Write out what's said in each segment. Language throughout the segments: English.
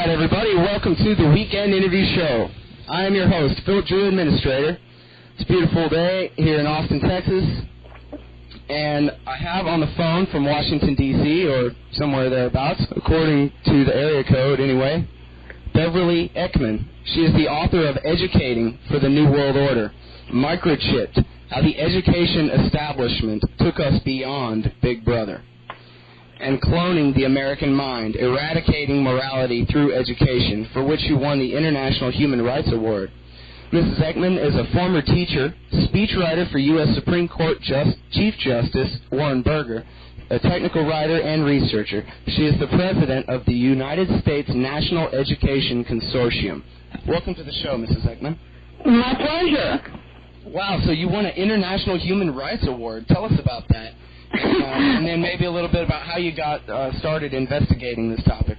right, everybody, welcome to the Weekend Interview Show. I am your host, Phil Drew, Administrator. It's a beautiful day here in Austin, Texas, and I have on the phone from Washington, D.C., or somewhere thereabouts, according to the area code anyway, Beverly Eakman. She is the author of Educating for the New World Order, Microchipped, How the Education Establishment Took Us Beyond Big Brother, and Cloning the American Mind, Eradicating Morality Through Education, for which you won the International Human Rights Award. Mrs. Eakman is a former teacher, speechwriter for U.S. Supreme Court Chief Justice Warren Burger, a technical writer and researcher. She is the president of the United States National Education Consortium. Welcome to the show, Mrs. Eakman. My pleasure. Wow, so you won an International Human Rights Award. Tell us about that. And then maybe a little bit about how you got started investigating this topic.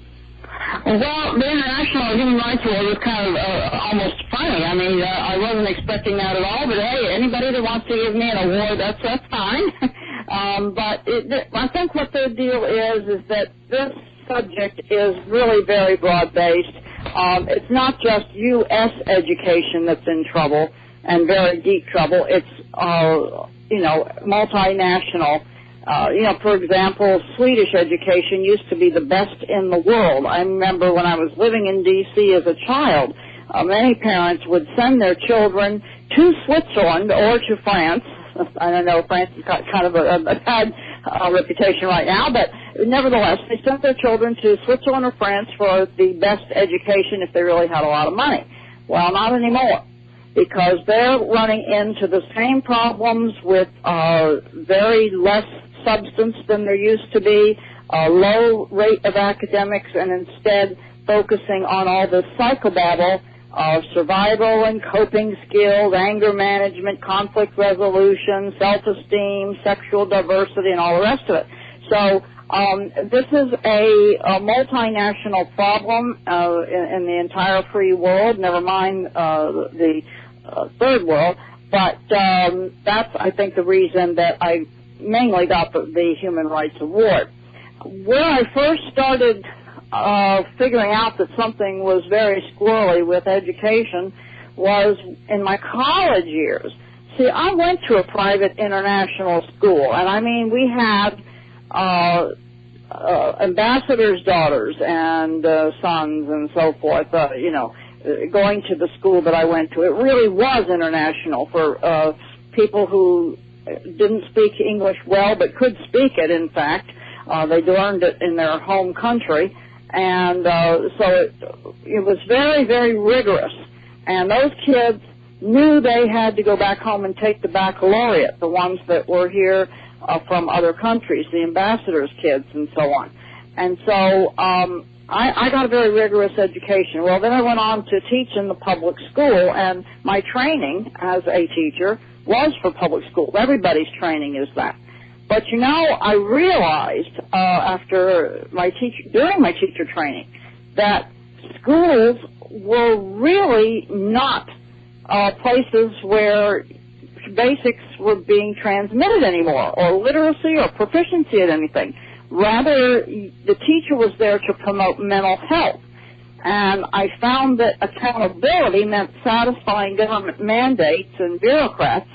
Well, the International Human Rights Award was kind of almost funny. I mean, I wasn't expecting that at all, but hey, anybody that wants to give me an award, that's fine. I think what the deal is that this subject is really very broad-based. It's not just U.S. education that's in trouble and very deep trouble. It's, multinational. For example, Swedish education used to be the best in the world. I remember when I was living in D.C. as a child, many parents would send their children to Switzerland or to France. I know France has got kind of a bad reputation right now, but nevertheless, they sent their children to Switzerland or France for the best education if they really had a lot of money. Well, not anymore, because they're running into the same problems with very less substance than there used to be, a low rate of academics, and instead focusing on all this psychobabble of survival and coping skills, anger management, conflict resolution, self-esteem, sexual diversity, and all the rest of it. So this is a multinational problem in the entire free world, never mind the third world, but that's, I think, the reason that I mainly got the Human Rights Award. Where I first started figuring out that something was very squirrely with education was in my college years. See, I went to a private international school, and I mean, we had ambassadors' daughters and sons and so forth, going to the school that I went to. It really was international for people who didn't speak English well but could speak it, in fact. They learned it in their home country, and so it was very, very rigorous. And those kids knew they had to go back home and take the baccalaureate, the ones that were here from other countries, the ambassadors' kids and so on. And so I got a very rigorous education. Well, then I went on to teach in the public school, and my training as a teacher was for public schools. Everybody's training is that. But, I realized during my teacher training that schools were really not places where basics were being transmitted anymore, or literacy or proficiency at anything. Rather, the teacher was there to promote mental health. And I found that accountability meant satisfying government mandates and bureaucrats,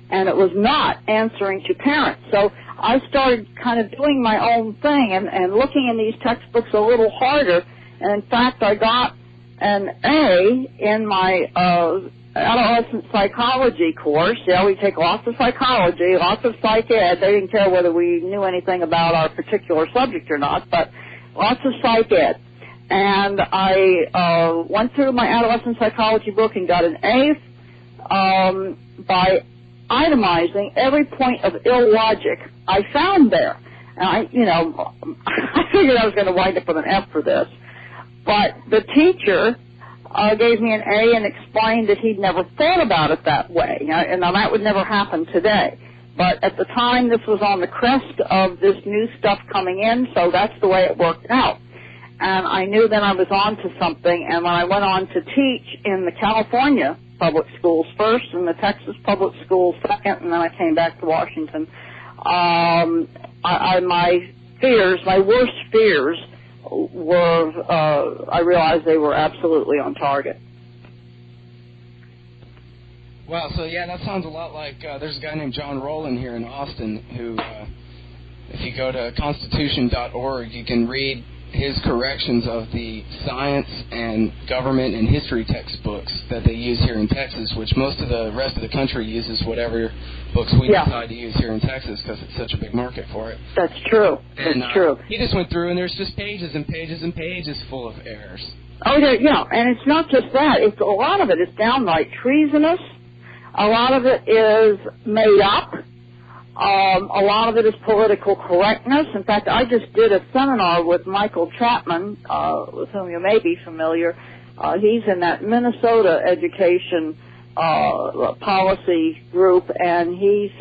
and it was not answering to parents. So I started kind of doing my own thing and looking in these textbooks a little harder. And in fact, I got an A in my adolescent psychology course. Yeah, we take lots of psychology, lots of psych ed. They didn't care whether we knew anything about our particular subject or not, but lots of psych ed. And I went through my adolescent psychology book and got an A by itemizing every point of illogic I found there. And I figured I was going to wind up with an F for this. But the teacher gave me an A and explained that he'd never thought about it that way. And now that would never happen today. But at the time, this was on the crest of this new stuff coming in, so that's the way it worked out. And I knew then I was on to something, and when I went on to teach in the California public schools first and the Texas public schools second, and then I came back to Washington, my worst fears I realized they were absolutely on target. Wow, so yeah, that sounds a lot like there's a guy named John Rowland here in Austin who, if you go to constitution.org, you can read his corrections of the science and government and history textbooks that they use here in Texas, which most of the rest of the country uses whatever books we decide to use here in Texas because it's such a big market for it. That's true. And, That's true. He just went through, and there's just pages and pages and pages full of errors. Oh, yeah, and it's not just that. It's a lot of it is downright treasonous. A lot of it is made up. A lot of it is political correctness. In fact, I just did a seminar with Michael Chapman, with whom you may be familiar. He's in that Minnesota education policy group, and he's,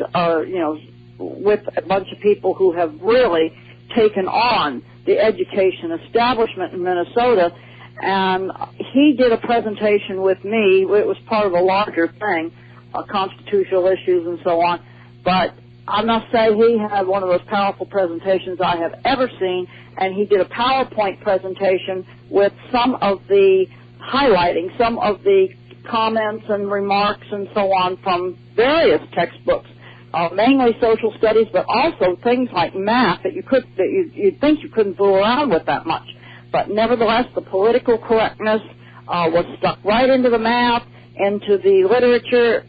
with a bunch of people who have really taken on the education establishment in Minnesota. And he did a presentation with me. It was part of a larger thing, constitutional issues and so on. But I must say he had one of those powerful presentations I have ever seen, and he did a PowerPoint presentation with some of the highlighting, some of the comments and remarks and so on from various textbooks, mainly social studies, but also things like math that you'd think you couldn't fool around with that much. But nevertheless, the political correctness was stuck right into the math, into the literature,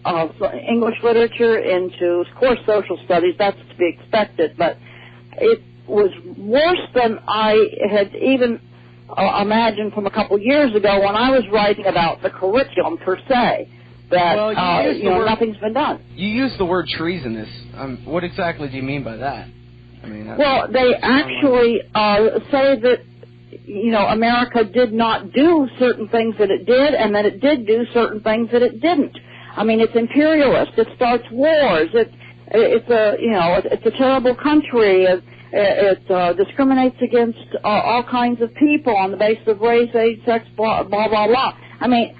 English literature, into, of course, social studies. That's to be expected. But it was worse than I had even imagined from a couple years ago when I was writing about the curriculum per se. That, nothing's been done. You used the word treasonous. What exactly do you mean by that? I mean, well, they actually say that America did not do certain things that it did, and that it did do certain things that it didn't. I mean, it's imperialist. It starts wars. It's a terrible country. It discriminates against all kinds of people on the basis of race, age, sex, blah, blah, blah, blah. I mean,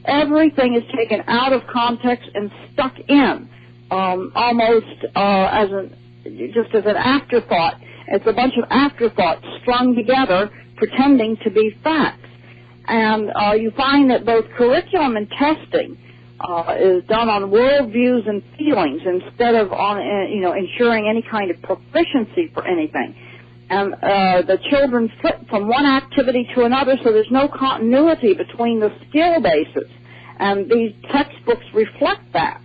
everything is taken out of context and stuck in, almost as an afterthought. It's a bunch of afterthoughts strung together, pretending to be facts. And you find that both curriculum and testing is done on worldviews and feelings instead of on, ensuring any kind of proficiency for anything. And the children flip from one activity to another, so there's no continuity between the skill bases. And these textbooks reflect that.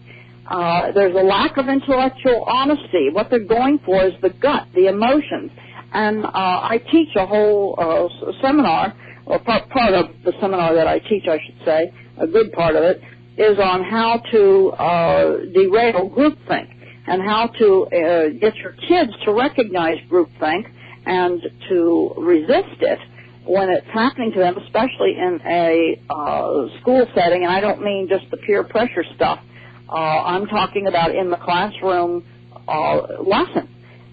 There's a lack of intellectual honesty. What they're going for is the gut, the emotions. And I teach a whole seminar, or part of the seminar that I teach, I should say, a good part of it, is on how to derail groupthink and how to get your kids to recognize groupthink and to resist it when it's happening to them, especially in a school setting. And I don't mean just the peer pressure stuff. I'm talking about in the classroom lesson,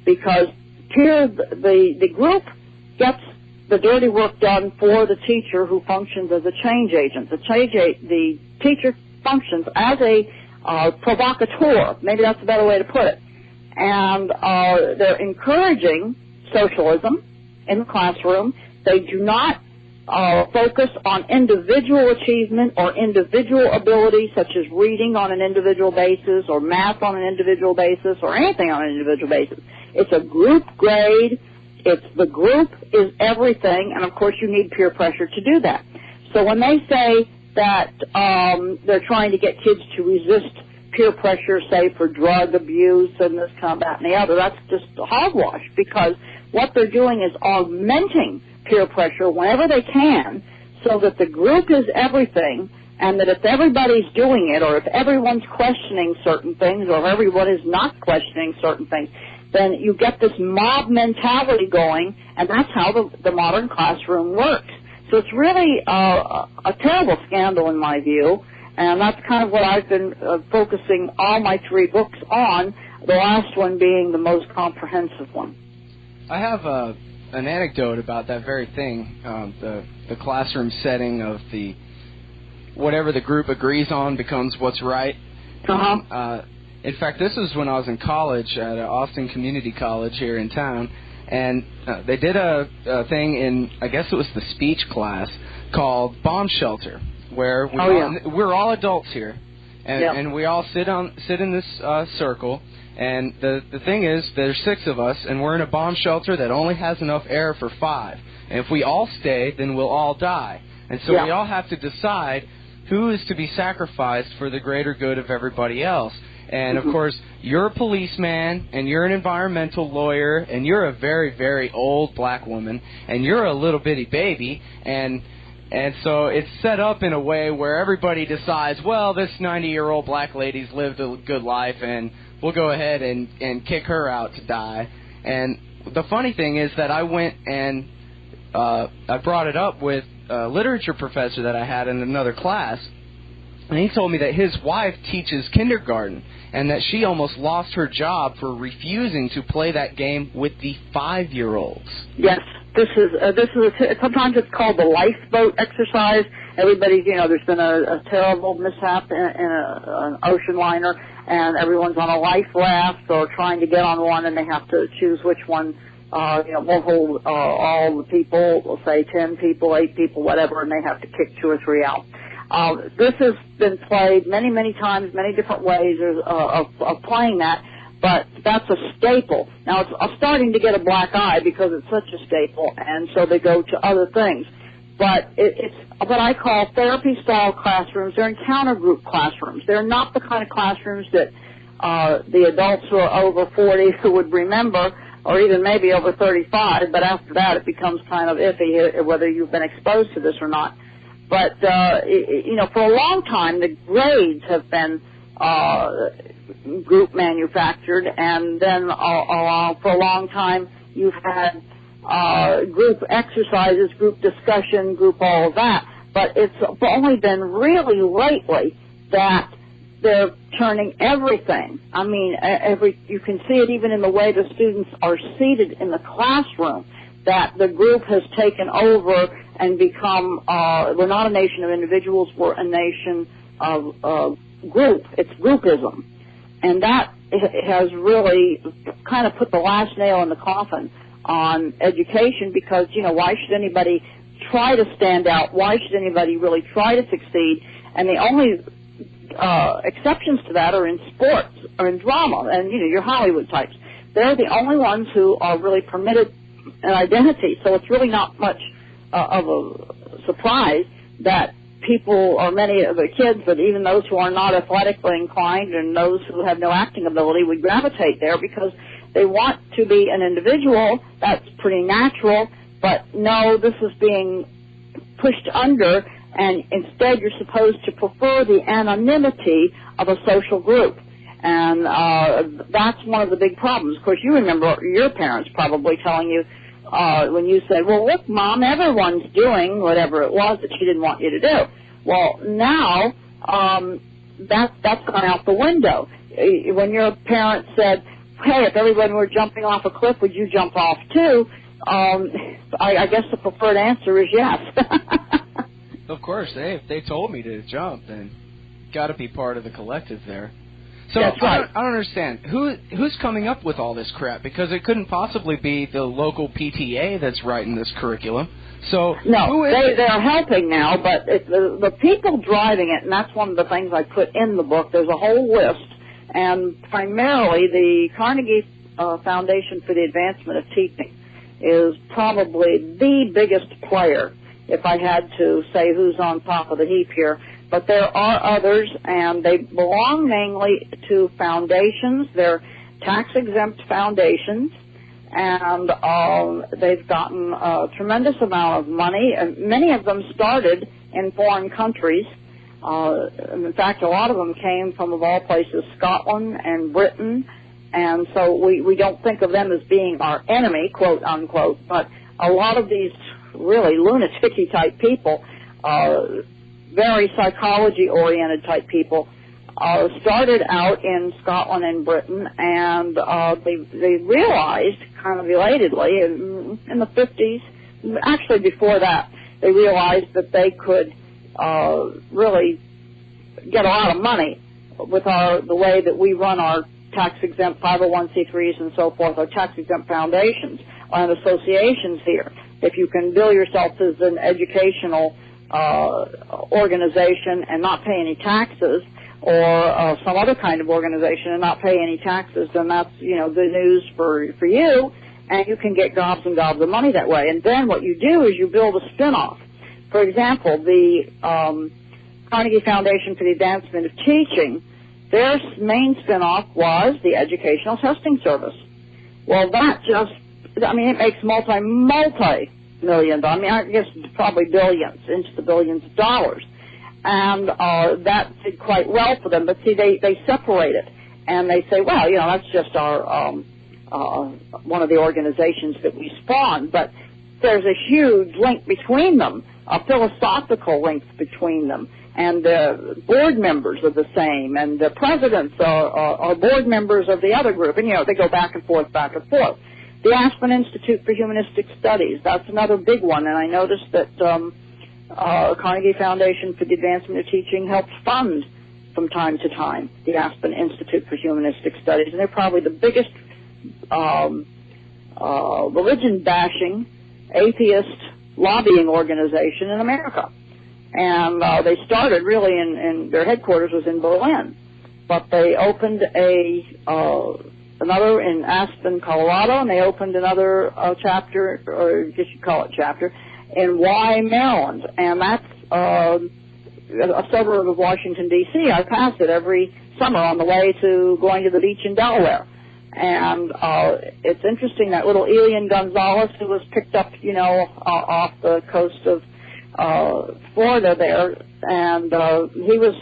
because the group gets the dirty work done for the teacher, who functions as a change agent. The teacher functions as a provocateur. Maybe that's a better way to put it. And they're encouraging socialism in the classroom. They do not focus on individual achievement or individual ability, such as reading on an individual basis or math on an individual basis or anything on an individual basis. It's a group grade. The group is everything, and of course you need peer pressure to do that. So when they say that they're trying to get kids to resist peer pressure, say for drug abuse and this kind of that and the other, that's just hogwash, because what they're doing is augmenting peer pressure whenever they can, so that the group is everything, and that if everybody's doing it, or if everyone's questioning certain things, or if everyone is not questioning certain things, then you get this mob mentality going, and that's how the modern classroom works. So it's really a terrible scandal in my view, and that's kind of what I've been focusing all my 3 books on, the last one being the most comprehensive one. I have an anecdote about that very thing, the classroom setting of the whatever the group agrees on becomes what's right. Uh-huh. In fact, this is when I was in college at Austin Community College here in town, and they did a thing in, I guess it was the speech class, called Bomb Shelter, where we're all adults here, and we all sit in this circle, and the thing is, there's 6 of us, and we're in a bomb shelter that only has enough air for 5, and if we all stay, then we'll all die, and so we all have to decide who is to be sacrificed for the greater good of everybody else. And, of course, you're a policeman, and you're an environmental lawyer, and you're a very, very old black woman, and you're a little bitty baby, and so it's set up in a way where everybody decides, well, this 90-year-old black lady's lived a good life, and we'll go ahead and kick her out to die. And the funny thing is that I went and I brought it up with a literature professor that I had in another class, and he told me that his wife teaches kindergarten, and that she almost lost her job for refusing to play that game with the 5-year-olds. Yes, this is sometimes it's called the lifeboat exercise. Everybody's, there's been a terrible mishap in an ocean liner, and everyone's on a life raft or trying to get on one, and they have to choose which one. We'll hold all the people, we'll say 10 people, 8 people, whatever, and they have to kick 2 or 3 out. This has been played many, many times, many different ways of playing that, but that's a staple. Now, it's starting to get a black eye because it's such a staple, and so they go to other things. But it's what I call therapy-style classrooms. They're encounter group classrooms. They're not the kind of classrooms that the adults who are over 40 who would remember, or even maybe over 35, but after that it becomes kind of iffy whether you've been exposed to this or not. But, for a long time, the grades have been group manufactured, and then for a long time you've had group exercises, group discussion, group all of that. But it's only been really lately that they're turning everything. I mean, you can see it even in the way the students are seated in the classroom, that the group has taken over and become, we're not a nation of individuals, we're a nation of group. It's groupism. And that has really kind of put the last nail in the coffin on education because, why should anybody try to stand out? Why should anybody really try to succeed? And the only exceptions to that are in sports or in drama and, your Hollywood types. They're the only ones who are really permitted an identity. So it's really not much of a surprise that people, or many of the kids, but even those who are not athletically inclined and those who have no acting ability would gravitate there because they want to be an individual. That's pretty natural. But no, this is being pushed under, and instead you're supposed to prefer the anonymity of a social group. And that's one of the big problems. Of course, you remember your parents probably telling you when you said, well, look, Mom, everyone's doing whatever it was that she didn't want you to do. Well, now that's gone out the window. When your parents said, hey, if everyone were jumping off a cliff, would you jump off too? I guess the preferred answer is yes. Of course, if they told me to jump, then got to be part of the collective there. So That's right. I don't understand. Who's coming up with all this crap? Because it couldn't possibly be the local PTA that's writing this curriculum. So no, they're helping now, but the people driving it, and that's one of the things I put in the book. There's a whole list, and primarily the Carnegie Foundation for the Advancement of Teaching is probably the biggest player, if I had to say who's on top of the heap here. But there are others, and they belong mainly to foundations. They're tax-exempt foundations, and they've gotten a tremendous amount of money. And many of them started in foreign countries. In fact, a lot of them came from, of all places, Scotland and Britain. And so we don't think of them as being our enemy, quote, unquote. But a lot of these really lunatic-y type people, very psychology-oriented type people, started out in Scotland and Britain, and they realized, kind of belatedly, in the 50s, actually before that, they realized that they could really get a lot of money with the way that we run our tax-exempt 501c3s and so forth, our tax-exempt foundations. and associations here. If you can bill yourself as an educational organization and not pay any taxes, or some other kind of organization and not pay any taxes, then that's, good news for you, and you can get gobs and gobs of money that way. And then what you do is you build a spin-off. For example, the Carnegie Foundation for the Advancement of Teaching, their main spin-off was the Educational Testing Service. Well, it makes multi-millions, I guess probably billions, into the billions of dollars. And that did quite well for them. But see, they separate it, and they say, well, that's just our one of the organizations that we spawned. But there's a huge link between them, a philosophical link between them. And the board members are the same, and the presidents are board members of the other group. And, they go back and forth. The Aspen Institute for Humanistic Studies, that's another big one. And I noticed that Carnegie Foundation for the Advancement of Teaching helps fund from time to time the Aspen Institute for Humanistic Studies. And they're probably the biggest religion-bashing, atheist lobbying organization in America. And they started really in their headquarters was in Berlin. But they opened another in Aspen, Colorado, and they opened another chapter, or I guess you call it chapter, in Maryland, and that's a suburb of Washington, D.C. I pass it every summer on the way to going to the beach in Delaware. And it's interesting that little Elian Gonzalez, who was picked up, off the coast of Florida there, and he was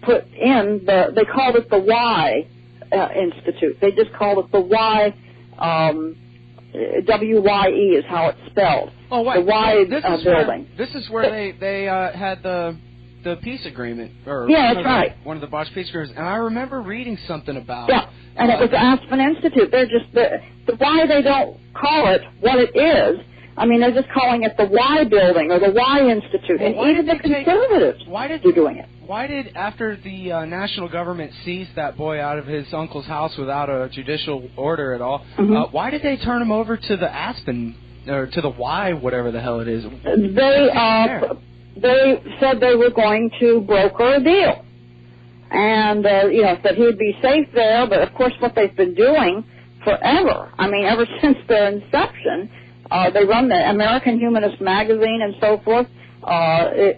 put in they called it the Y Institute. They just called it the Y, W-Y-E is how it's spelled. Oh, wait. The Y building. This is where they had the peace agreement. That's right. One of the Bosch peace agreements. And I remember reading something about it was the Aspen Institute. They're just, the why they don't call it what it is, they're just calling it the Y building or the Y Institute. Well, and even the conservatives are doing it. Why did, after the national government seized that boy out of his uncle's house without a judicial order at all, why did they turn him over to the Aspen, or to the Y, whatever the hell it is? They said they were going to broker a deal. And, that he'd be safe there, but of course what they've been doing forever, ever since their inception, they run the American Humanist magazine and so forth,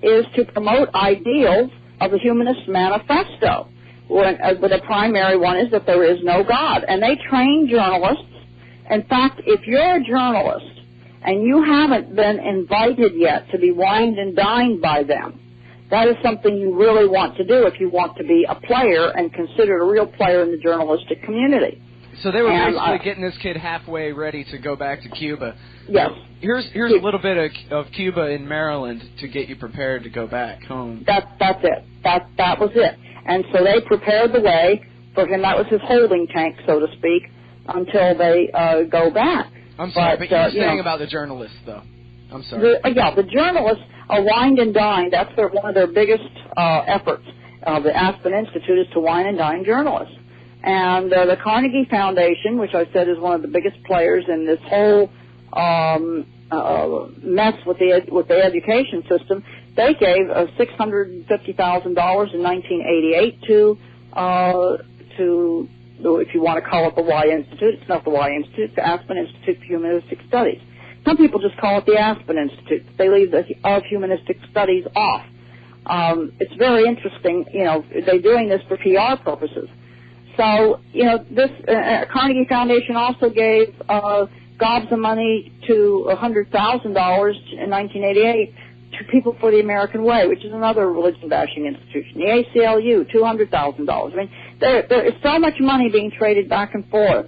is to promote ideals of the Humanist Manifesto. But the primary one is that there is no God. And they train journalists. In fact, if you're a journalist and you haven't been invited yet to be wined and dined by them, that is something you really want to do if you want to be a player and considered a real player in the journalistic community. So they were basically getting this kid halfway ready to go back to Cuba. Yes. Here's a little bit of Cuba in Maryland to get you prepared to go back home. That's it. That was it. And so they prepared the way for him. That was his holding tank, so to speak, until they go back. I'm sorry, but you were saying about the journalists, though. I'm sorry. The journalists are wined and dined. That's one of their biggest efforts. The Aspen Institute is to wine and dine journalists. And the Carnegie Foundation, which I said is one of the biggest players in this whole mess with the education system, they gave $650,000 in 1988 to if you want to call it the Y Institute. It's not the Y Institute, the Aspen Institute for Humanistic Studies. Some people just call it the Aspen Institute. They leave the of Humanistic Studies off. It's very interesting, they're doing this for PR purposes. So, this Carnegie Foundation also gave gobs of money to $100,000 in 1988 to People for the American Way, which is another religion-bashing institution. The ACLU, $200,000. There is so much money being traded back and forth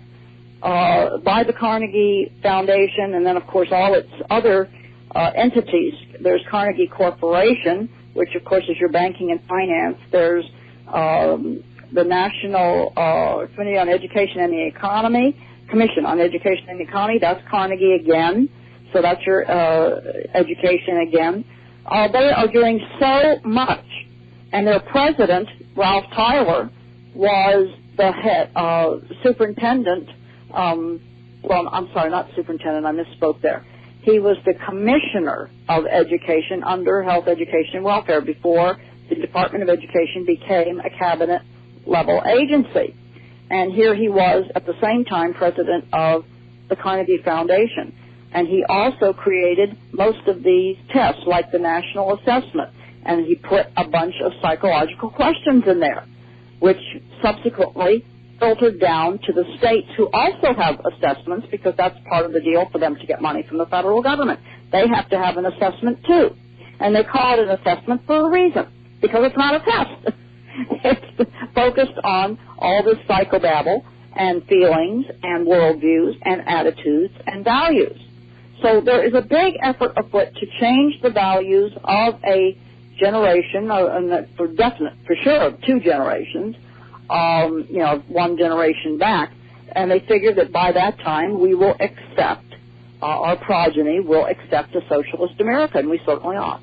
by the Carnegie Foundation, and then, of course, all its other entities. There's Carnegie Corporation, which, of course, is your banking and finance. There's the National Committee on Education and the Economy, Commission on Education and the Economy. That's Carnegie again. So that's your education again. They are doing so much. And their president, Ralph Tyler, was the head superintendent well, I'm sorry, not superintendent, I misspoke there. He was the commissioner of education under Health, Education, and Welfare before the Department of Education became a cabinet-level agency. And here he was, at the same time, president of the Carnegie Foundation. And he also created most of these tests, like the national assessment. And he put a bunch of psychological questions in there, which subsequently filtered down to the states, who also have assessments, because that's part of the deal for them to get money from the federal government. They have to have an assessment, too. And they call it an assessment for a reason, because it's not a test. It's focused on all this psychobabble and feelings and worldviews and attitudes and values. So there is a big effort afoot to change the values of a generation, and for sure, 2 generations, one generation back. And they figure that by that time we will accept, our progeny will accept a socialist America, and we certainly are.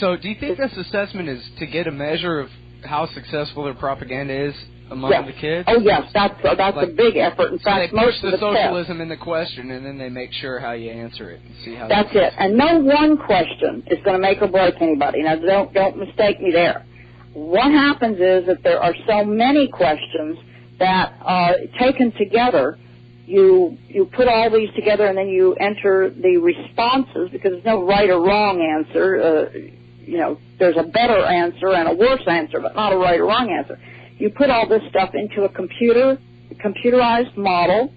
So do you think this assessment is to get a measure of how successful their propaganda is among the kids? Oh, yes, that's a big effort. In fact, they push most the of the socialism in the question, and then they make sure how you answer it and see how. That's it. And no one question is going to make or break anybody. Now, don't mistake me there. What happens is that there are so many questions that, taken together, you put all these together, and then you enter the responses, because there's no right or wrong answer. There's a better answer and a worse answer, but not a right or wrong answer. You put all this stuff into a computerized model,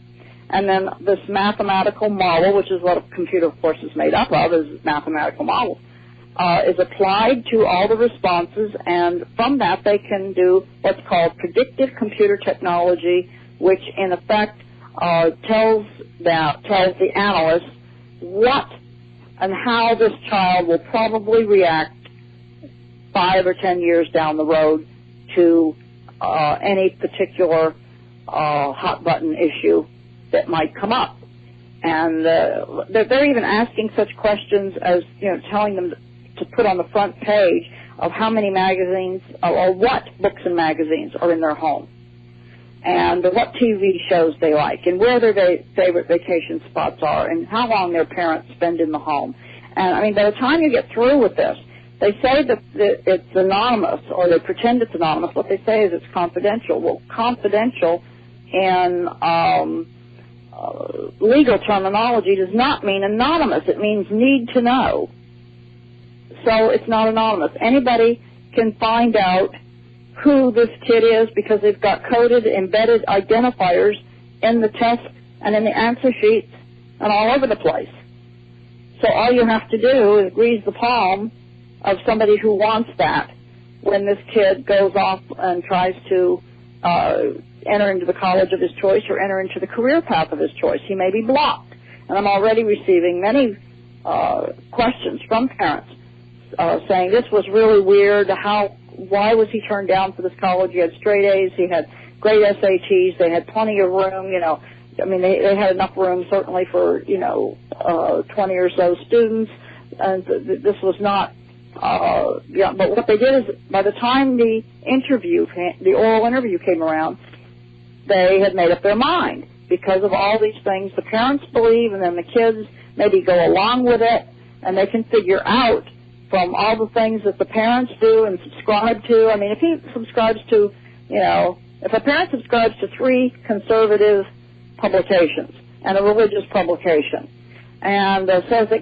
and then this mathematical model, which is what a computer, of course, is made up of, is mathematical models, is applied to all the responses, and from that they can do what's called predictive computer technology, which in effect tells the analyst what and how this child will probably react 5 or 10 years down the road to any particular hot-button issue that might come up. And they're even asking such questions as, telling them to put on the front page of how many magazines or what books and magazines are in their home, and what TV shows they like, and where their favorite vacation spots are, and how long their parents spend in the home. And, I mean, by the time you get through with this, they say that it's anonymous, or they pretend it's anonymous. What they say is it's confidential. Well, confidential in legal terminology does not mean anonymous. It means need to know. So it's not anonymous. Anybody can find out who this kid is because they've got coded, embedded identifiers in the test and in the answer sheets and all over the place. So all you have to do is grease the palm of somebody who wants that when this kid goes off and tries to enter into the college of his choice or enter into the career path of his choice. He may be blocked. And I'm already receiving many questions from parents saying this was really weird. Why was he turned down for this college? He had straight A's. He had great SATs. They had plenty of room, they had enough room certainly for, 20 or so students. And this was not, but what they did is by the time the oral interview came around, they had made up their mind because of all these things the parents believe, and then the kids maybe go along with it, and they can figure out from all the things that the parents do and subscribe to. I mean, if he subscribes to, if a parent subscribes to 3 conservative publications and a religious publication, and says that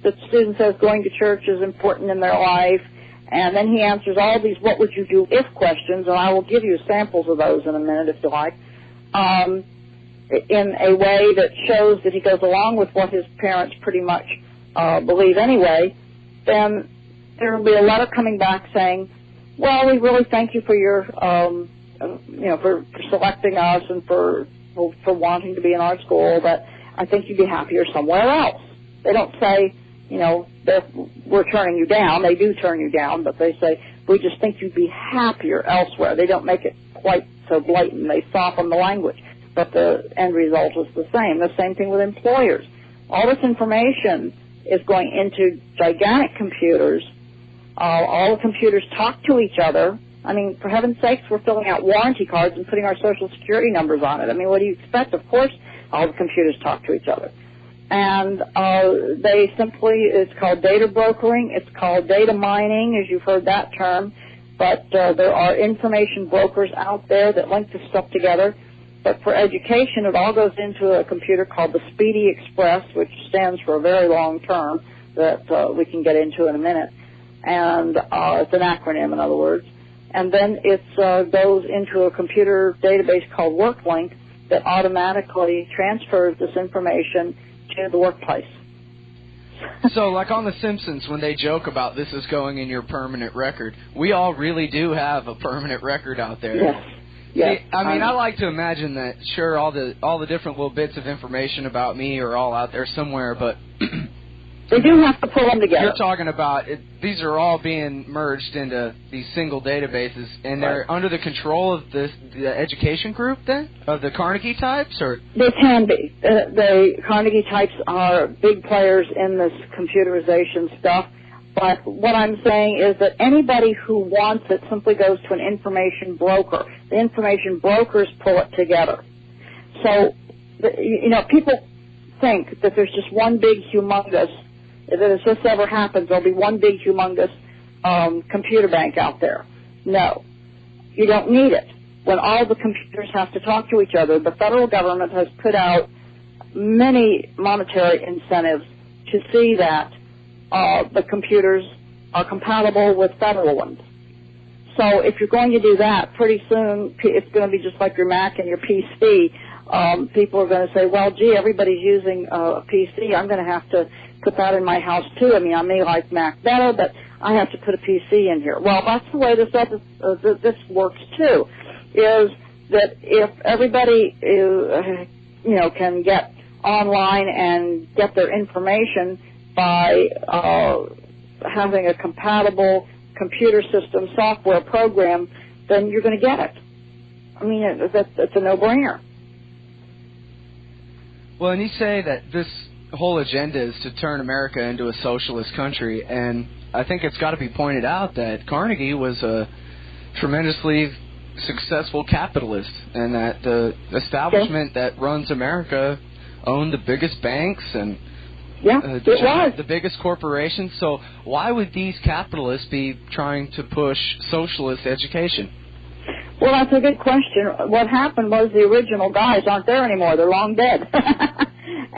the student says going to church is important in their life, and then he answers all these what would you do if questions, and I will give you samples of those in a minute if you like, in a way that shows that he goes along with what his parents pretty much believe anyway, then there will be a letter coming back saying, well, we really thank you for your, for selecting us and for wanting to be in our school, but I think you'd be happier somewhere else. They don't say, we're turning you down. They do turn you down, but they say, we just think you'd be happier elsewhere. They don't make it quite so blatant. They soften the language, but the end result is the same. The same thing with employers. All this information is going into gigantic computers. All the computers talk to each other. I mean, for heaven's sakes, we're filling out warranty cards and putting our Social Security numbers on it. I mean, what do you expect? Of course, All the computers talk to each other. And it's called data brokering. It's called data mining, as you've heard that term. But there are information brokers out there that link this stuff together. But for education, it all goes into a computer called the Speedy Express, which stands for a very long term that we can get into in a minute. And it's an acronym, in other words. And then it goes into a computer database called WorkLink that automatically transfers this information to the workplace. So, like on The Simpsons, when they joke about this is going in your permanent record, we all really do have a permanent record out there. Yes. Yes. See, I mean, I like to imagine that, sure, all the different little bits of information about me are all out there somewhere, but they do have to pull them together. You're talking about these are all being merged into these single databases, and they're under the control of the education group, then, of the Carnegie types, or they can be. The Carnegie types are big players in this computerization stuff. But what I'm saying is that anybody who wants it simply goes to an information broker. The information brokers pull it together. So, people think that there's just one big humongous, that if this ever happens, there'll be one big humongous computer bank out there. No, you don't need it. When all the computers have to talk to each other, the federal government has put out many monetary incentives to see that the computers are compatible with federal ones. So if you're going to do that, pretty soon it's going to be just like your Mac and your PC. People are going to say, well, gee, everybody's using a PC. I'm going to have to put that in my house, too. I mean, I may like Mac better, but I have to put a PC in here. Well, that's the way this works, too, is that if everybody, can get online and get their information by having a compatible computer system software program, then you're going to get it. I mean, it's a no-brainer. Well, and you say that this whole agenda is to turn America into a socialist country, and I think it's got to be pointed out that Carnegie was a tremendously successful capitalist, and that the establishment that runs America owned the biggest banks and the biggest corporations. So why would these capitalists be trying to push socialist education? Well, that's a good question. What happened was the original guys aren't there anymore. They're long dead.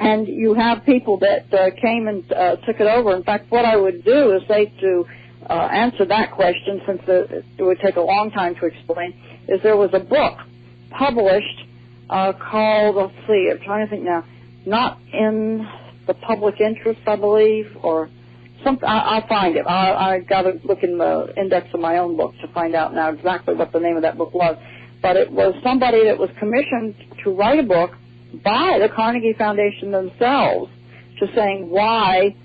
And you have people that came and took it over. In fact, what I would do is say to answer that question, since it would take a long time to explain, is there was a book published called, let's see, I'm trying to think now, Not in the Public Interest, I believe, or something. I'll find it. I got to look in the index of my own book to find out now exactly what the name of that book was. But it was somebody that was commissioned to write a book by the Carnegie Foundation themselves, just saying why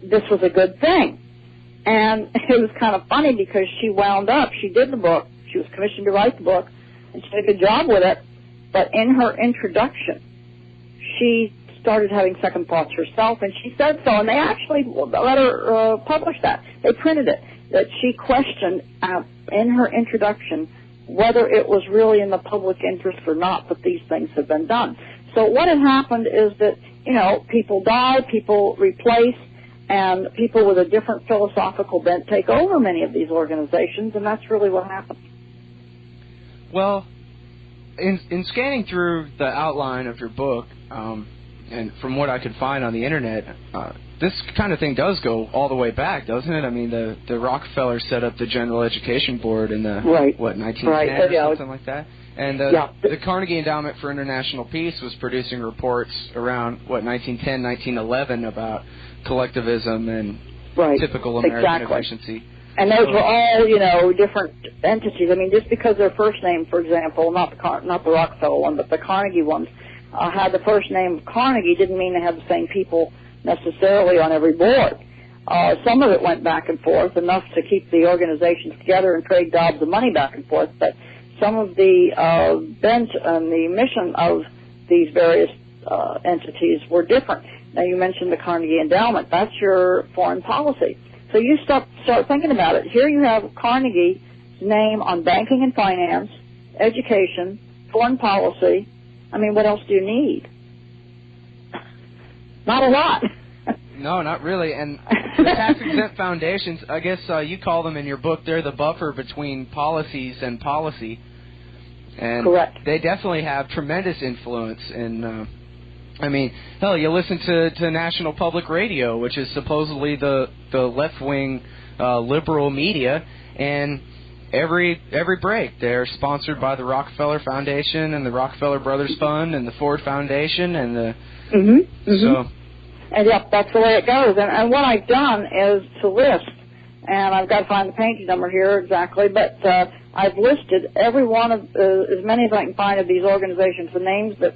this was a good thing. And it was kind of funny because she did the book, she was commissioned to write the book, and she did a good job with it, but in her introduction, she started having second thoughts herself, and she said so, and they actually let her publish that. They printed it, that she questioned in her introduction whether it was really in the public interest or not that these things have been done. So what had happened is that, people die, people replace, and people with a different philosophical bent take over many of these organizations, and that's really what happened. Well, in scanning through the outline of your book, and from what I could find on the Internet, this kind of thing does go all the way back, doesn't it? I mean, the Rockefeller set up the General Education Board in the, 1910 or something like that? And the Carnegie Endowment for International Peace was producing reports around, 1910, 1911 about collectivism and typical American efficiency. And those were all, different entities. I mean, just because their first name, for example, not the Rockefeller one, but the Carnegie ones, had the first name Carnegie didn't mean they had the same people necessarily on every board. Some of it went back and forth, enough to keep the organizations together and trade gobs of money back and forth, but some of the bent and the mission of these various entities were different. Now, you mentioned the Carnegie Endowment. That's your foreign policy. So you start thinking about it. Here you have Carnegie's name on banking and finance, education, foreign policy, I mean, what else do you need? Not a lot. No, not really. And the tax-exempt foundations, I guess you call them in your book, they're the buffer between policies and policy. And correct. They definitely have tremendous influence in, I mean, hell, you listen to National Public Radio, which is supposedly the left-wing liberal media, and every break they're sponsored by the Rockefeller Foundation and the Rockefeller Brothers Fund and the Ford Foundation and the... So... And yep, that's the way it goes. And what I've done is to list, and I've got to find the page number here exactly, but I've listed every one of, as many as I can find of these organizations, the names that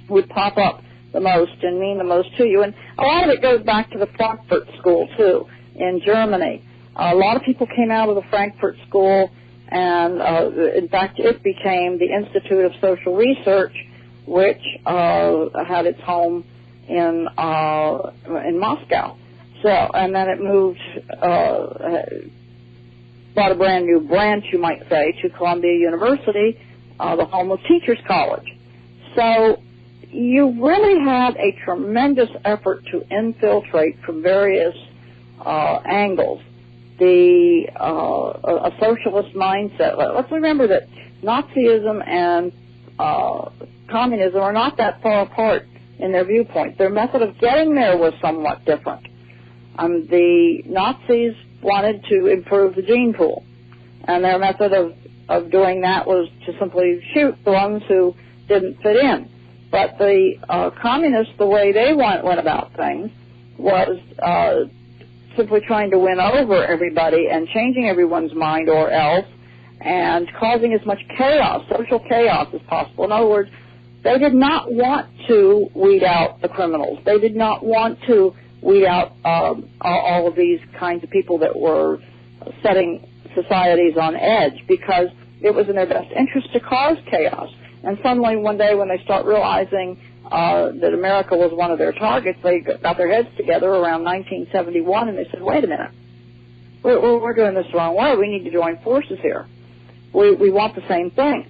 would pop up the most and mean the most to you. And a lot of it goes back to the Frankfurt School, too, in Germany. A lot of people came out of the Frankfurt School, and in fact, it became the Institute of Social Research, which had its home in Moscow. So, and then it moved, bought a brand new branch, you might say, to Columbia University, the home of Teachers College. So you really had a tremendous effort to infiltrate from various angles a socialist mindset. Let's remember that Nazism and communism are not that far apart in their viewpoint. Their method of getting there was somewhat different. The Nazis wanted to improve the gene pool, and their method of doing that was to simply shoot the ones who didn't fit in. But the communists, the way they went about things was simply trying to win over everybody and changing everyone's mind or else, and causing as much chaos, social chaos, as possible. In other words, they did not want to weed out the criminals. They did not want to weed out all of these kinds of people that were setting societies on edge, because it was in their best interest to cause chaos. And suddenly one day when they start realizing that America was one of their targets, they got their heads together around 1971 and they said, wait a minute, we're doing this the wrong way. We need to join forces here. We want the same things.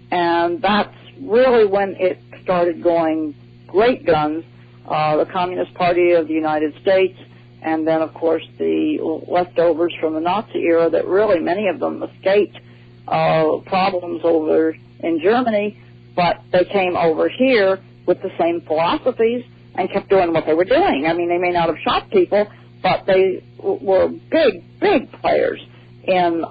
And that's really when it started going great guns, the Communist Party of the United States, and then, of course, the leftovers from the Nazi era that really, many of them escaped problems over in Germany, but they came over here with the same philosophies and kept doing what they were doing. I mean, they may not have shot people, but they were big players in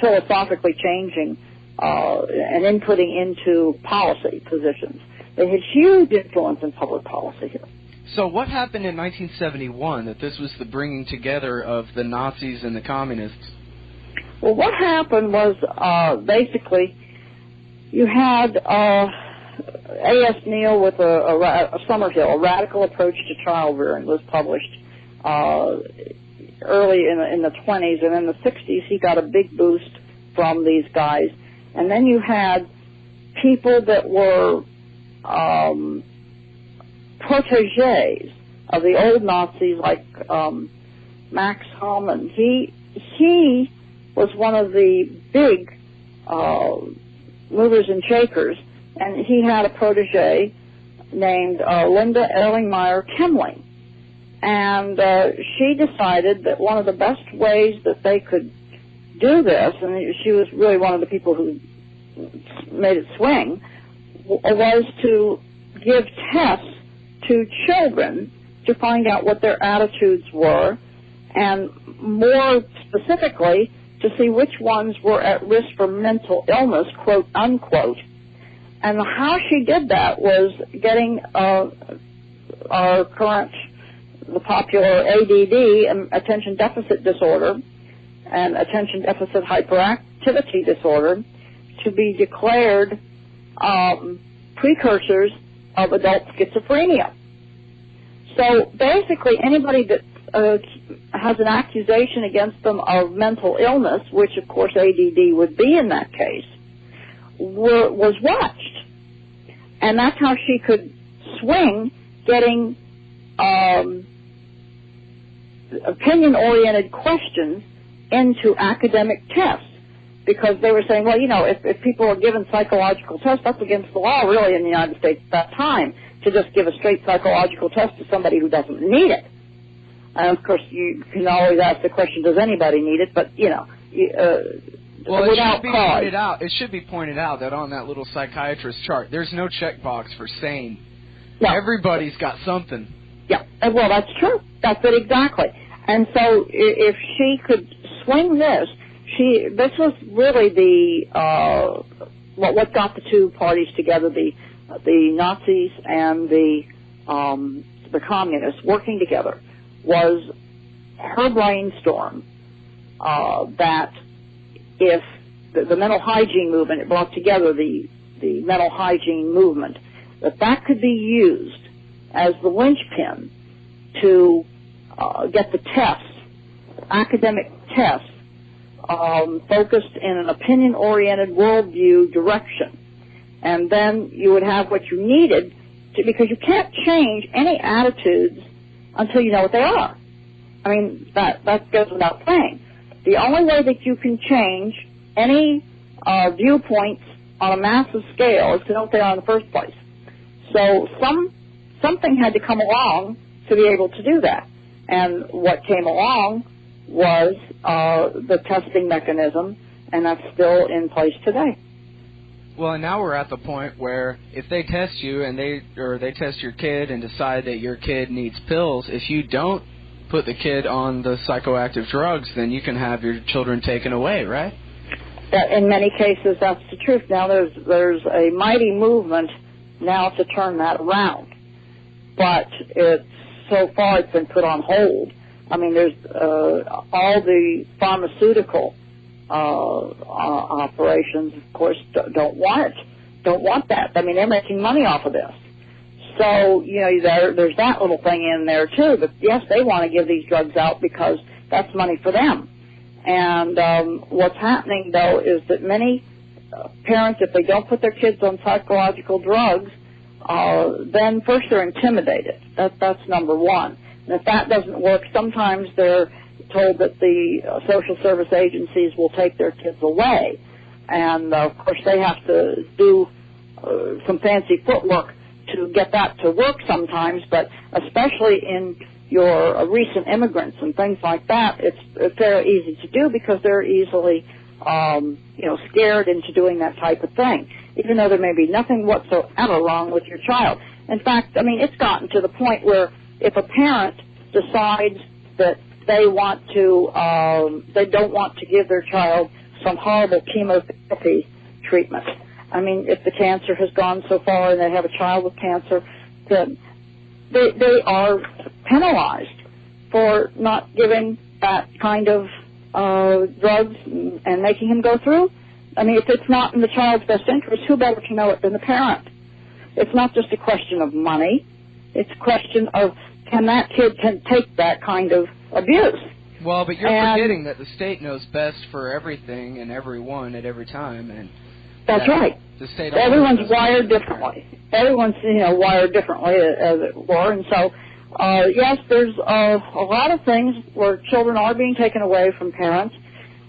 philosophically changing and inputting into policy positions. They had huge influence in public policy here. So what happened in 1971 that this was the bringing together of the Nazis and the communists? Well, what happened was basically you had A.S. Neal with a Summerhill, A Radical Approach to Child Rearing, was published early in the 20s, and in the 60s he got a big boost from these guys. And then you had people that were proteges of the old Nazis, like Max Hallman. He was one of the big movers and shakers, and he had a protege named Linda Erlingmeyer Kemling. And she decided that one of the best ways that they could do this, and she was really one of the people who made it swing, was to give tests to children to find out what their attitudes were, and more specifically, to see which ones were at risk for mental illness, quote, unquote. And how she did that was getting our current, the popular ADD, attention deficit disorder, and attention deficit hyperactivity disorder, to be declared precursors of adult schizophrenia. So basically anybody that has an accusation against them of mental illness, which of course ADD would be in that case, was watched. And that's how she could swing getting opinion-oriented questions into academic tests. because they were saying, well, if people are given psychological tests, that's against the law, really, in the United States at that time, to just give a straight psychological test to somebody who doesn't need it. And, of course, you can always ask the question, does anybody need it? But, well, without cause. It should be pointed out that on that little psychiatrist chart, there's no checkbox for sane. No. Everybody's got something. Yeah, well, that's true. That's it exactly. And so if she could swing this was really the what got the two parties together, the Nazis and the communists working together, was her brainstorm that if the mental hygiene movement, it brought together the mental hygiene movement, that could be used as the linchpin to get the tests, academic tests, focused in an opinion-oriented worldview direction. And then you would have what you needed because you can't change any attitudes until you know what they are. I mean, that goes without saying. The only way that you can change any viewpoints on a massive scale is to know what they are in the first place. So something had to come along to be able to do that. And what came along was the testing mechanism, and that's still in place today. Well, and now we're at the point where if they test you and they test your kid and decide that your kid needs pills, if you don't put the kid on the psychoactive drugs, then you can have your children taken away, right? In many cases, that's the truth. Now there's a mighty movement now to turn that around, but so far it's been put on hold. I mean, there's all the pharmaceutical operations, of course, don't want that. I mean, they're making money off of this. So, there's that little thing in there, too. But, yes, they want to give these drugs out because that's money for them. And what's happening, though, is that many parents, if they don't put their kids on psychological drugs, then first they're intimidated. That's number one. And if that doesn't work, sometimes they're told that the social service agencies will take their kids away. And, of course, they have to do some fancy footwork to get that to work sometimes, but especially in your recent immigrants and things like that, it's very easy to do because they're easily, scared into doing that type of thing, even though there may be nothing whatsoever wrong with your child. In fact, I mean, it's gotten to the point where if a parent decides that they don't want to give their child some horrible chemotherapy treatment. I mean, if the cancer has gone so far and they have a child with cancer, then they are penalized for not giving that kind of drugs and making him go through. I mean, if it's not in the child's best interest, who better to know it than the parent? It's not just a question of money. It's a question of can that kid take that kind of abuse. Well, but you're forgetting that the state knows best for everything and everyone at every time, and that's right. The state everyone's wired differently. Everyone's wired differently, as it were, and so yes, there's a lot of things where children are being taken away from parents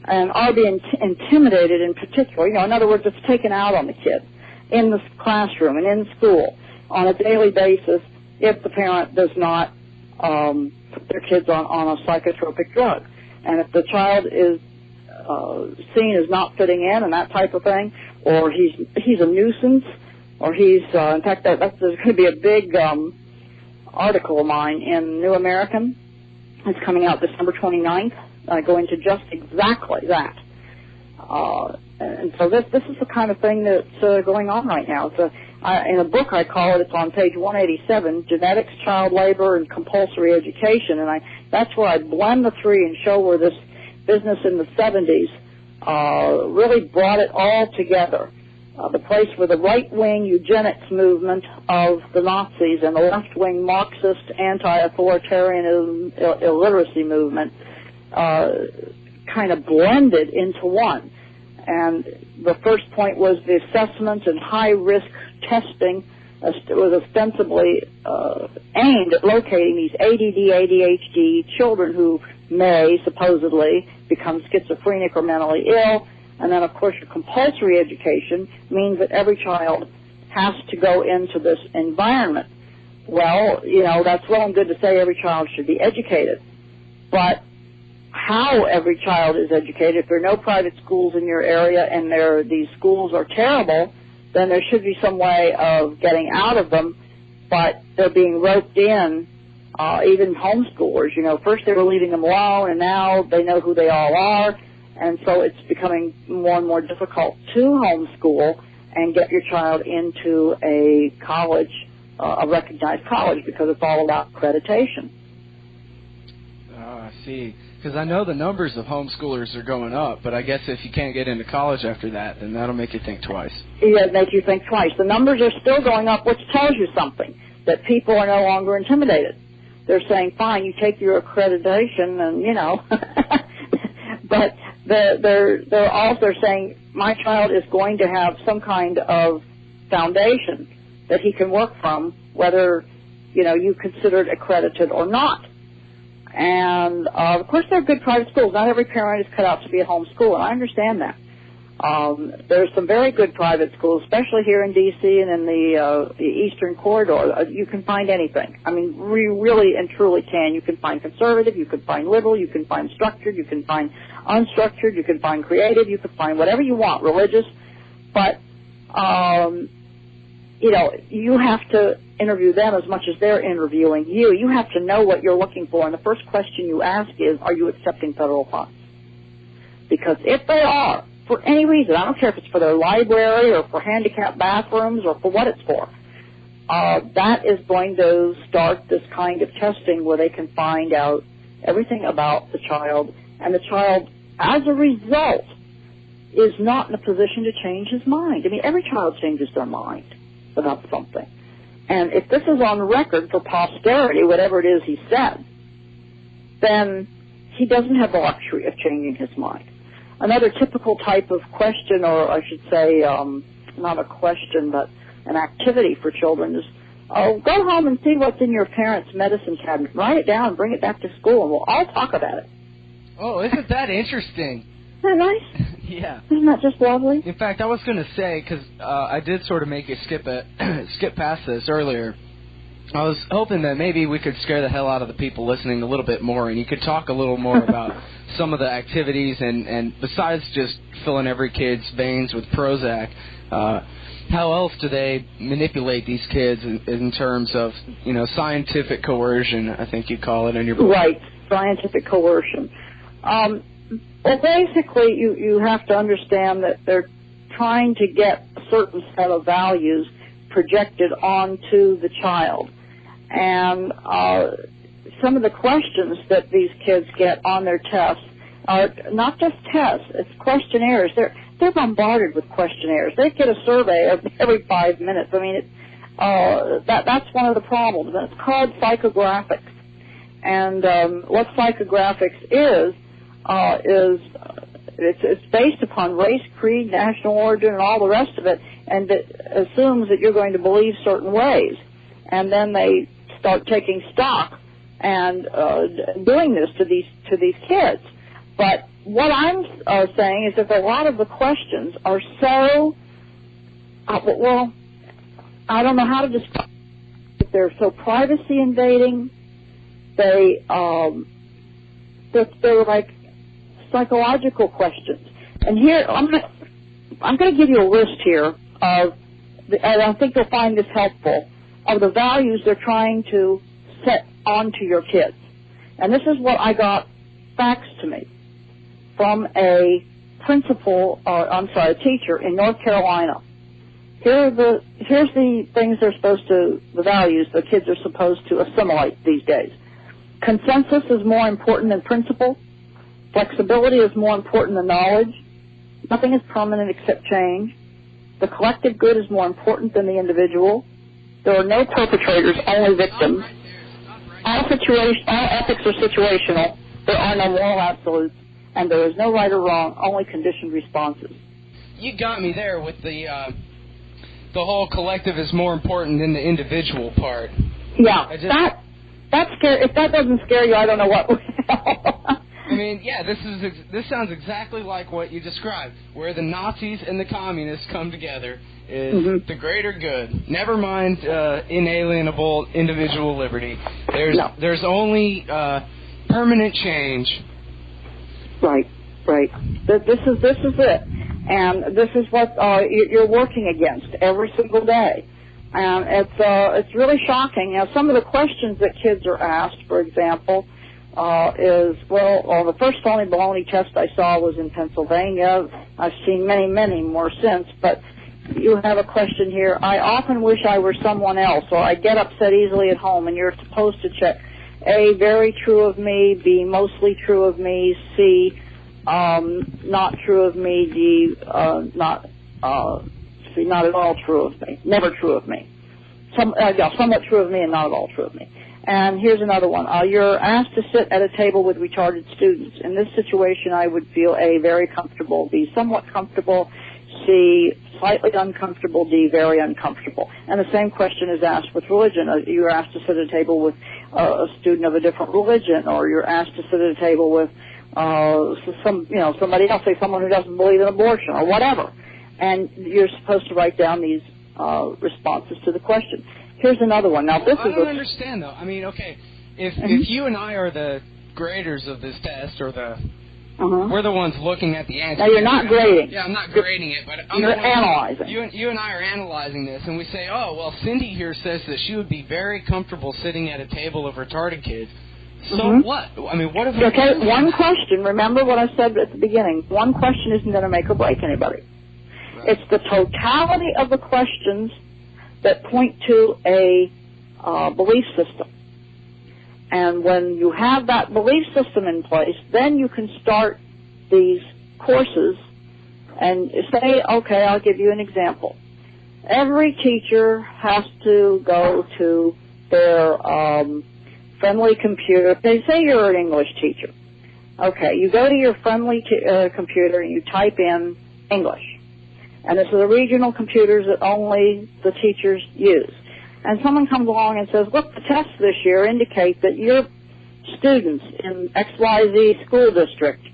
and are being intimidated in particular. In other words, it's taken out on the kid in the classroom and in school on a daily basis if the parent does not put their kids on a psychotropic drug. And if the child is seen as not fitting in and that type of thing, or he's a nuisance, or he's, in fact, there's going to be a big article of mine in New American. It's coming out December 29th, going to just exactly that. And so this is the kind of thing that's going on right now. In a book I call it, it's on page 187, Genetics, Child Labor, and Compulsory Education, and that's where I blend the three and show where this business in the 70s really brought it all together. The place where the right-wing eugenics movement of the Nazis and the left-wing Marxist anti-authoritarian illiteracy movement kind of blended into one. And the first point was the assessment and high-risk testing was ostensibly aimed at locating these ADD, ADHD children who may supposedly become schizophrenic or mentally ill, And then, of course, your compulsory education means that every child has to go into this environment. Well, that's well and good to say every child should be educated. But how every child is educated, if there are no private schools in your area and these schools are terrible, then there should be some way of getting out of them. But they're being roped in, even homeschoolers. First they were leaving them alone, and now they know who they all are. And so it's becoming more and more difficult to homeschool and get your child into a college, a recognized college, because it's all about accreditation. Oh, I see. Because I know the numbers of homeschoolers are going up, but I guess if you can't get into college after that, then that'll make you think twice. Yeah, it'll make you think twice. The numbers are still going up, which tells you something, that people are no longer intimidated. They're saying, fine, you take your accreditation and, but they're also saying, my child is going to have some kind of foundation that he can work from, whether, you consider it accredited or not. And, of course, there are good private schools. Not every parent is cut out to be a homeschool, and I understand that. There's some very good private schools, especially here in D.C. and in the Eastern Corridor. You can find anything. I mean, we really and truly can. You can find conservative, you can find liberal, you can find structured, you can find unstructured, you can find creative, you can find whatever you want, religious. But, you have to interview them as much as they're interviewing you. You have to know what you're looking for, and the first question you ask is, are you accepting federal funds? Because if they are, for any reason, I don't care if it's for their library or for handicapped bathrooms or for what it's for, that is going to start this kind of testing where they can find out everything about the child, and the child, as a result, is not in a position to change his mind. I mean, every child changes their mind about something. And if this is on record for posterity, whatever it is he said, then he doesn't have the luxury of changing his mind. Another typical type of question, or I should say not a question, but an activity for children is, go home and see what's in your parents' medicine cabinet. Write it down and bring it back to school, and we'll all talk about it. Oh, isn't that interesting? Isn't that nice? Yeah. Isn't that just lovely? In fact, I was going to say, because I did sort of make you skip past this earlier, I was hoping that maybe we could scare the hell out of the people listening a little bit more, and you could talk a little more about some of the activities, and besides just filling every kid's veins with Prozac, how else do they manipulate these kids in terms of, scientific coercion, I think you call it in your book. Right, scientific coercion. Well, basically, you have to understand that they're trying to get a certain set of values projected onto the child. And some of the questions that these kids get on their tests are not just tests, it's questionnaires. They're bombarded with questionnaires. They get a survey every 5 minutes. I mean, that's one of the problems. And it's called psychographics. And what psychographics is it's based upon race, creed, national origin, and all the rest of it, and it assumes that you're going to believe certain ways. And then they start taking stock and doing this to these kids. But what I'm saying is that a lot of the questions are so, well, I don't know how to describe it. They're so privacy invading. They're like psychological questions. And here, I'm going to give you a list here of, and I think you'll find this helpful, of the values they're trying to set onto your kids. And this is what I got faxed to me from a teacher in North Carolina. Here's the things the values the kids are supposed to assimilate these days. Consensus is more important than principle. Flexibility is more important than knowledge. Nothing is permanent except change. The collective good is more important than the individual. There are no perpetrators, only victims. All ethics are situational. There are no moral absolutes. And there is no right or wrong, only conditioned responses. You got me there with the whole collective is more important than the individual part. Yeah, that's scary. If that doesn't scare you, I don't know what will. I mean, yeah, this sounds exactly like what you described, where the Nazis and the communists come together is the greater good. Never mind inalienable individual liberty. There's only permanent change. Right. This is it, and this is what you're working against every single day. And it's really shocking. Now, some of the questions that kids are asked, for example, is, the first phony baloney test I saw was in Pennsylvania. I've seen many, many more since, but you have a question here. I often wish I were someone else, or I get upset easily at home, and you're supposed to check A, very true of me, B, mostly true of me, C, not true of me, D, not at all true of me, never true of me. Somewhat true of me and not at all true of me. And here's another one. You're asked to sit at a table with retarded students. In this situation, I would feel A, very comfortable, B, somewhat comfortable, C, slightly uncomfortable, D, very uncomfortable. And the same question is asked with religion. You're asked to sit at a table with a student of a different religion, or you're asked to sit at a table with somebody else, say someone who doesn't believe in abortion or whatever. And you're supposed to write down these responses to the question. Here's another one. Now, I don't understand, though. I mean, okay, if you and I are the graders of this test, or we're the ones looking at the answer. Now, you're not grading. Yeah, I'm not grading it, but you're analyzing. You and I are analyzing this, and we say, oh, well, Cindy here says that she would be very comfortable sitting at a table of retarded kids. So what? I mean, what if... Okay, one question. Remember what I said at the beginning. One question isn't going to make or break anybody. Right. It's the totality of the questions that point to a belief system. And when you have that belief system in place, then you can start these courses and say, okay, I'll give you an example. Every teacher has to go to their friendly computer. They say you're an English teacher. Okay, you go to your friendly computer and you type in English. And this is the regional computers that only the teachers use. And someone comes along and says, look, the tests this year indicate that your students in XYZ school district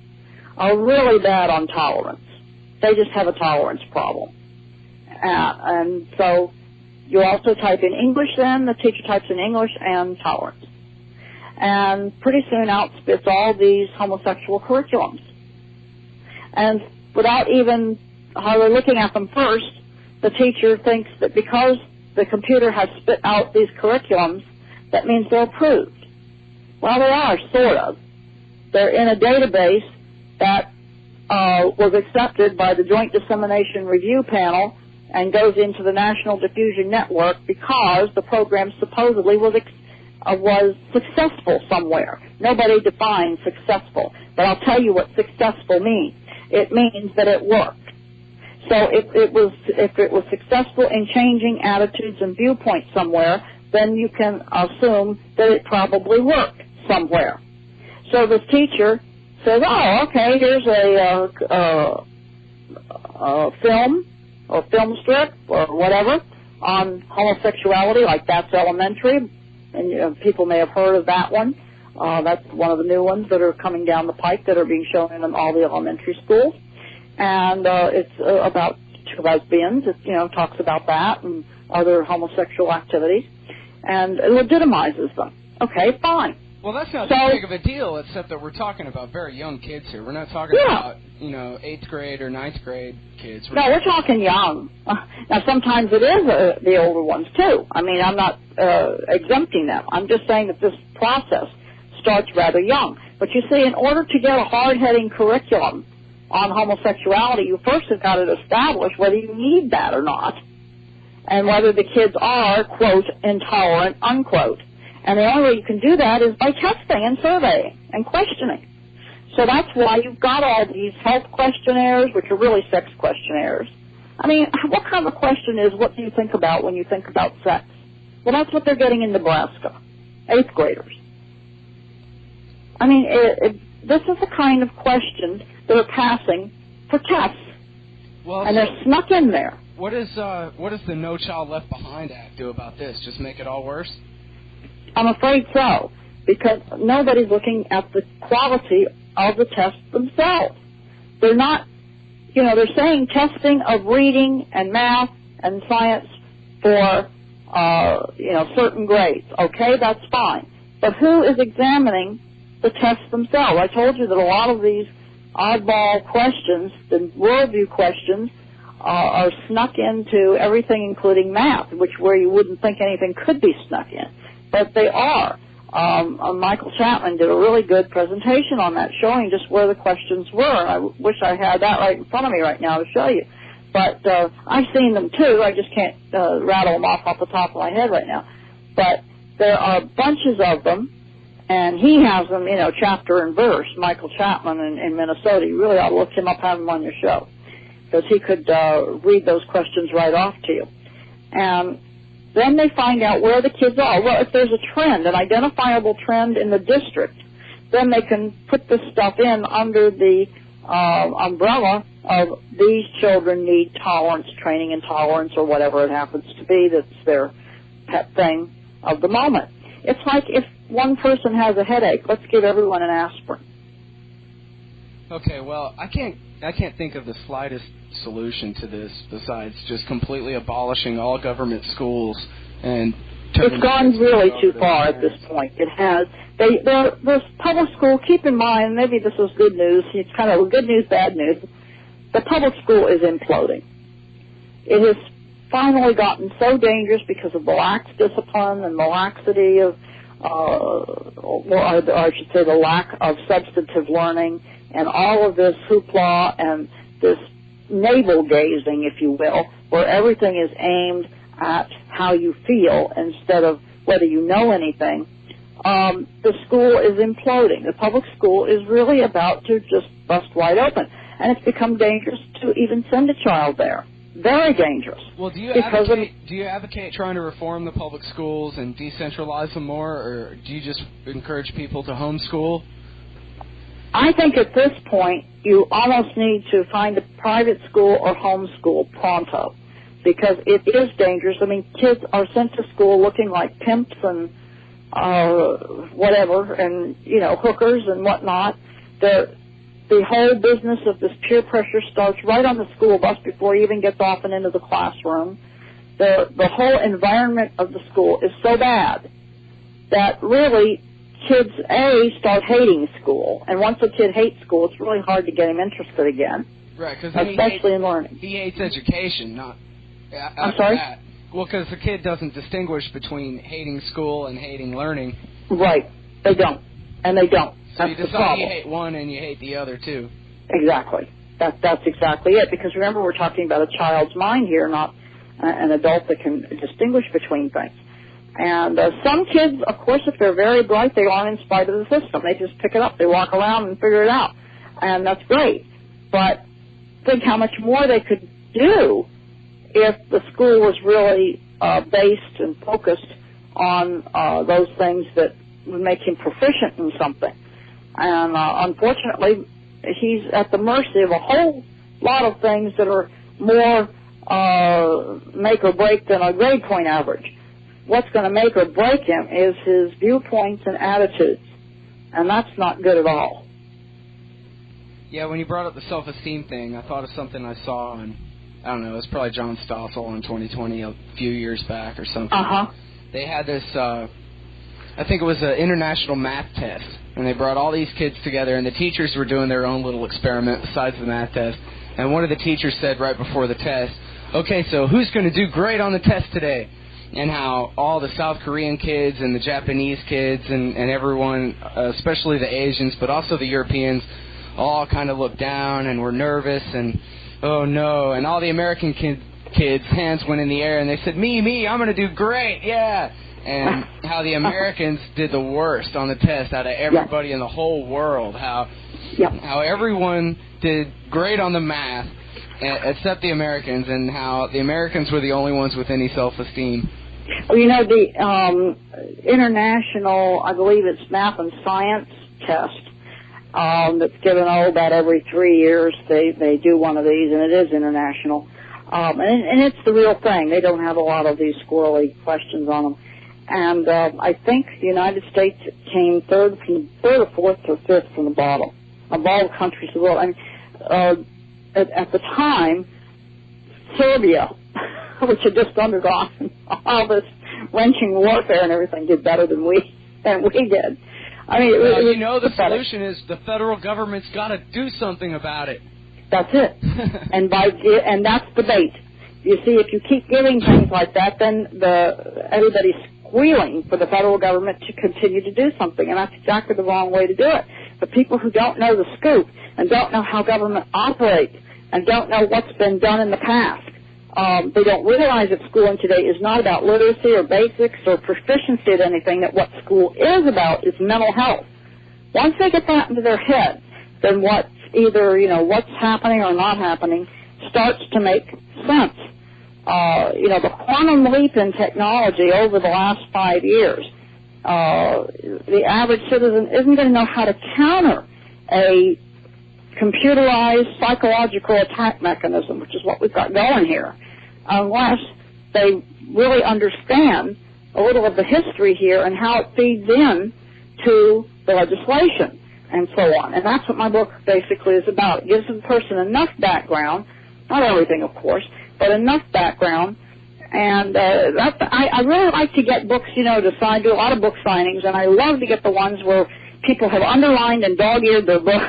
are really bad on tolerance. They just have a tolerance problem. And so you also type in English then. The teacher types in English and tolerance. And pretty soon out spits all these homosexual curriculums. And without even hardly looking at them first, the teacher thinks that because the computer has spit out these curriculums, that means they're approved. Well, they are, sort of. They're in a database that was accepted by the Joint Dissemination Review Panel and goes into the National Diffusion Network because the program supposedly was successful somewhere. Nobody defines successful, but I'll tell you what successful means. It means that it worked. So if it was successful in changing attitudes and viewpoints somewhere, then you can assume that it probably worked somewhere. So the teacher says, oh, okay, here's a film or film strip or whatever on homosexuality, like That's Elementary, and people may have heard of that one. That's one of the new ones that are coming down the pike that are being shown in all the elementary schools. And it's about two lesbians. It talks about that and other homosexual activities, and it legitimizes them. Okay, fine. Well, that's not that big of a deal, except that we're talking about very young kids here. We're not talking about 8th grade or 9th grade kids. We're talking young. Now, sometimes it is the older ones too. I mean, I'm not exempting them. I'm just saying that this process starts rather young. But you see, in order to get a hard-hitting curriculum on homosexuality, you first have got to establish whether you need that or not, and whether the kids are, quote, intolerant, unquote. And the only way you can do that is by testing and surveying and questioning. So that's why you've got all these health questionnaires, which are really sex questionnaires. I mean, what kind of a question is, what do you think about when you think about sex? Well, that's what they're getting in Nebraska, 8th graders. I mean, this is the kind of questions that are passing for tests, and they're snuck in there. What does the No Child Left Behind Act do about this? Just make it all worse? I'm afraid so, because nobody's looking at the quality of the tests themselves. They're not, they're saying testing of reading and math and science for, certain grades. Okay, that's fine. But who is examining the tests themselves? I told you that a lot of these oddball questions, the worldview questions, are snuck into everything, including math, where you wouldn't think anything could be snuck in, but they are. Michael Chapman did a really good presentation on that, showing just where the questions were. I wish I had that right in front of me right now to show you. But I've seen them too. I just can't rattle them off the top of my head right now. But there are bunches of them, and he has them, chapter and verse. Michael Chapman in Minnesota. You really ought to look him up, have him on your show, because he could read those questions right off to you. And then they find out where the kids are. Well, if there's a trend, an identifiable trend in the district, then they can put this stuff in under the umbrella of these children need tolerance training and tolerance, or whatever it happens to be that's their pet thing of the moment. It's like if one person has a headache, let's give everyone an aspirin. Okay, well, I can't think of the slightest solution to this besides just completely abolishing all government schools and it's gone really too far at this point. It has. This public school, keep in mind, maybe this is good news. It's kind of good news, bad news. The public school is imploding. It has finally gotten so dangerous because of the lax discipline and the laxity of, or I should say the lack of substantive learning and all of this hoopla and this navel-gazing, if you will, where everything is aimed at how you feel instead of whether you know anything. The school is imploding. The public school is really about to just bust wide open. And it's become dangerous to even send a child there. Very dangerous. Well, do you advocate trying to reform the public schools and decentralize them more, or do you just encourage people to homeschool? I think at this point you almost need to find a private school or homeschool pronto, because it is dangerous. I mean, kids are sent to school looking like pimps and whatever, and, hookers and whatnot. The whole business of this peer pressure starts right on the school bus before he even gets off and into the classroom. The whole environment of the school is so bad that really kids, start hating school. And once a kid hates school, it's really hard to get him interested again. Right, because especially in learning. He hates education, not... I'm sorry? That. Well, because the kid doesn't distinguish between hating school and hating learning. Right. They don't. And they don't. So that's you decide you hate one and you hate the other, too. Exactly. That's exactly it. Because remember, we're talking about a child's mind here, not an adult that can distinguish between things. And some kids, of course, if they're very bright, they aren't in spite of the system. They just pick it up. They walk around and figure it out. And that's great. But think how much more they could do if the school was really based and focused on those things that would make him proficient in something. And unfortunately, he's at the mercy of a whole lot of things that are more make or break than a grade point average. What's going to make or break him is his viewpoints and attitudes, and that's not good at all. Yeah, when you brought up the self-esteem thing, I thought of something I saw on, I don't know, it was probably John Stossel in 2020, a few years back or something. Uh-huh. They had this, I think it was an international math test, and they brought all these kids together, and the teachers were doing their own little experiment besides the math test. And one of the teachers said right before the test, okay, so who's going to do great on the test today? And how all the South Korean kids and the Japanese kids and everyone, especially the Asians, but also the Europeans, all kind of looked down and were nervous and, oh no. And all the American kids' hands went in the air and they said, me, I'm going to do great, yeah. And how the Americans did the worst on the test out of everybody in the whole world. How everyone did great on the math except the Americans, and how the Americans were the only ones with any self-esteem. Well, the international, I believe it's math and science test that's given about every 3 years. They do one of these, and it is international. And it's the real thing. They don't have a lot of these squirrely questions on them. And I think the United States came third or fourth or fifth from the bottom. of all the countries of the world. I mean, at the time, Serbia, which had just undergone all this wrenching warfare and everything, did better than we did. I mean, the solution is the federal government's got to do something about it. That's it. and that's the bait. You see, if you keep giving things like that, then everybody's squealing for the federal government to continue to do something, and that's exactly the wrong way to do it. The people who don't know the scoop and don't know how government operates and don't know what's been done in the past, they don't realize that schooling today is not about literacy or basics or proficiency at anything, that what school is about is mental health. Once they get that into their head, then what's what's happening or not happening starts to make sense. The quantum leap in technology over the last 5 years, the average citizen isn't going to know how to counter a computerized psychological attack mechanism, which is what we've got going here, unless they really understand a little of the history here and how it feeds in to the legislation and so on. And that's what my book basically is about. It gives the person enough background, not everything, of course, but enough background. And I really like to get books, to do a lot of book signings, and I love to get the ones where people have underlined and dog-eared their book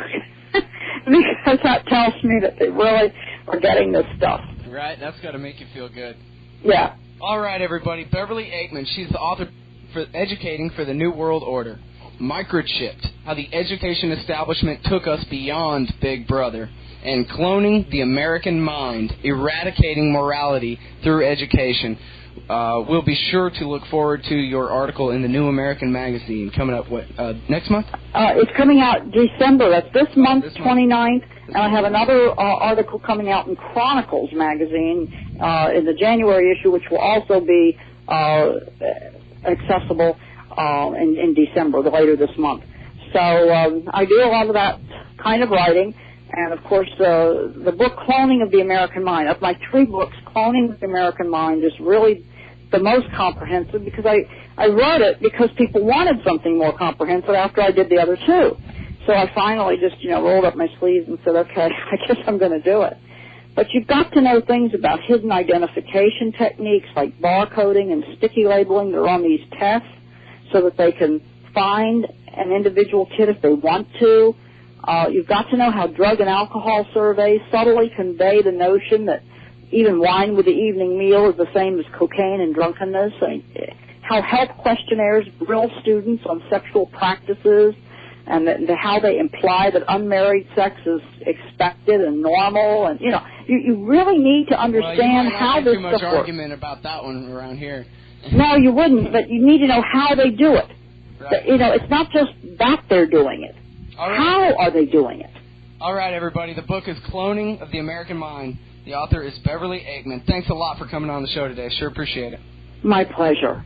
because that tells me that they really are getting this stuff. Right, that's got to make you feel good. Yeah. All right, everybody, Beverly Eakman, she's the author for Educating for the New World Order. Microchipped, how the education establishment took us beyond Big Brother, and Cloning the American Mind, Eradicating Morality Through Education. We'll be sure to look forward to your article in the New American Magazine coming up, next month? It's coming out December. That's this month, 29th. And I have another article coming out in Chronicles Magazine in the January issue, which will also be accessible in December, later this month. So I do a lot of that kind of writing. And, of course, the book Cloning of the American Mind. Of my 3 books, Cloning of the American Mind is really the most comprehensive because I wrote it because people wanted something more comprehensive after I did the other 2. So I finally just, rolled up my sleeves and said, okay, I guess I'm going to do it. But you've got to know things about hidden identification techniques like barcoding and sticky labeling. They're on these tests so that they can find an individual kid if they want to. You've got to know how drug and alcohol surveys subtly convey the notion that even wine with the evening meal is the same as cocaine and drunkenness. How health questionnaires grill students on sexual practices and how they imply that unmarried sex is expected and normal. And, you really need to understand how this stuff works. Well, you might not have too much argument about that one around here. No, you wouldn't, but you need to know how they do it. Right. It's not just that they're doing it. Right. How are they doing it? All right, everybody. The book is Cloning of the American Mind. The author is Beverly Eakman. Thanks a lot for coming on the show today. Sure appreciate it. My pleasure.